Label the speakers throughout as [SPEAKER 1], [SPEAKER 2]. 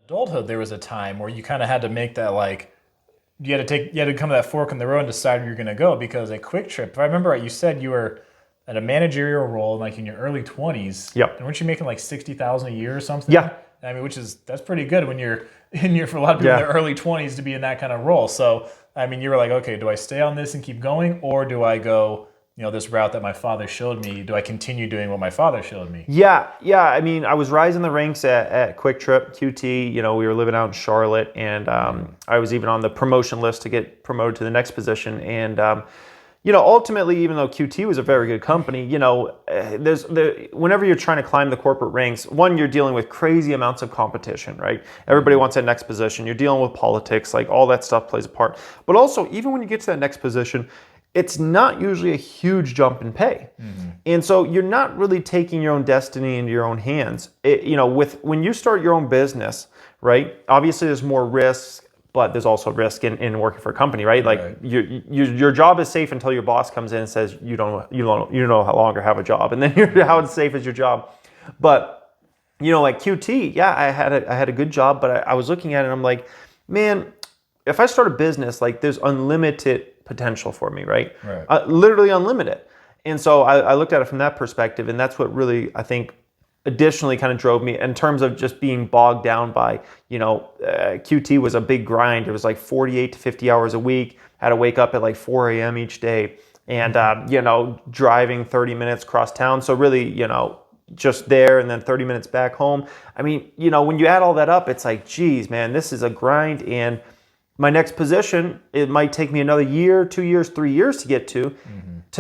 [SPEAKER 1] adulthood, there was a time where you kind of had to make that like, you had to come to that fork in the road and decide where you're going to go, because a Quick Trip, if I remember right, you said you were at a managerial role like in your early 20s.
[SPEAKER 2] Yep.
[SPEAKER 1] And weren't you making like 60,000 a year or something?
[SPEAKER 2] Yeah.
[SPEAKER 1] I mean, that's pretty good when you're for a lot of people in their early 20s to be in that kind of role. So, I mean, you were like, okay, do I stay on this and keep going, or do I go, this route that my father showed me? Do I continue doing what my father showed me?
[SPEAKER 2] Yeah. I mean, I was rising the ranks at Quick Trip, QT. We were living out in Charlotte, and I was even on the promotion list to get promoted to the next position. And ultimately, even though QT was a very good company, whenever you're trying to climb the corporate ranks, one, you're dealing with crazy amounts of competition, right? Everybody wants that next position. You're dealing with politics, like all that stuff plays a part. But also, even when you get to that next position, it's not usually a huge jump in pay. Mm-hmm. And so you're not really taking your own destiny into your own hands. When you start your own business, right? Obviously, there's more risks, but there's also risk in working for a company, right? Like your job is safe until your boss comes in and says you no longer have a job, and then how safe is your job? But like QT, I had a good job, but I was looking at it and I'm like, man, if I start a business, like there's unlimited potential for me, right? Literally unlimited. And so I looked at it from that perspective, and that's what really I think additionally kind of drove me in terms of just being bogged down by, QT was a big grind. It was like 48 to 50 hours a week. Had to wake up at like 4 a.m. each day and, driving 30 minutes across town. So really, just there and then 30 minutes back home. I mean, when you add all that up, it's like, geez, man, this is a grind. And my next position, it might take me another year, 2 years, 3 years to get to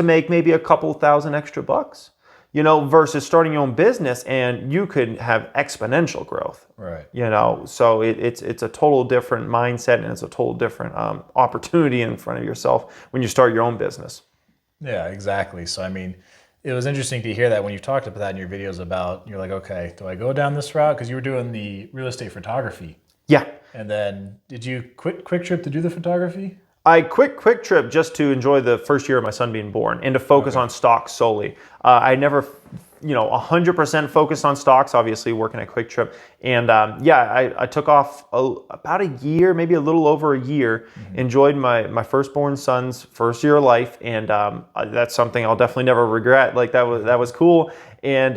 [SPEAKER 2] make maybe a couple thousand extra bucks. Versus starting your own business, and you could have exponential growth.
[SPEAKER 1] Right.
[SPEAKER 2] So it's a total different mindset, and it's a total different opportunity in front of yourself when you start your own business.
[SPEAKER 1] Yeah, exactly. So, I mean, it was interesting to hear that when you talked about that in your videos you're like, okay, do I go down this route? Because you were doing the real estate photography.
[SPEAKER 2] Yeah.
[SPEAKER 1] And then did you quit Quick Trip to do the photography?
[SPEAKER 2] I quit Quick Trip just to enjoy the first year of my son being born and to focus on stocks solely. I never, 100% focused on stocks, obviously working at Quick Trip. And I took off about a year, maybe a little over a year, enjoyed my firstborn son's first year of life. And that's something I'll definitely never regret. Like that was cool. And,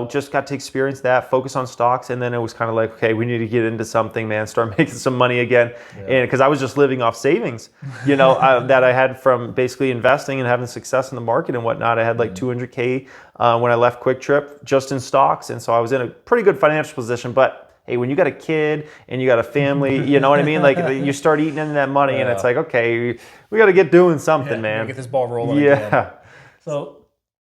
[SPEAKER 2] just got to experience that, focus on stocks. And then it was kind of like, okay, we need to get into something, man, start making some money again. Yeah. And because I was just living off savings, that I had from basically investing and having success in the market and whatnot. I had like $200K when I left Quick Trip just in stocks. And so I was in a pretty good financial position. But hey, when you got a kid and you got a family, you know what I mean? Like you start eating into that money and it's like, okay, we got to get doing something, man.
[SPEAKER 1] Get this ball rolling again. So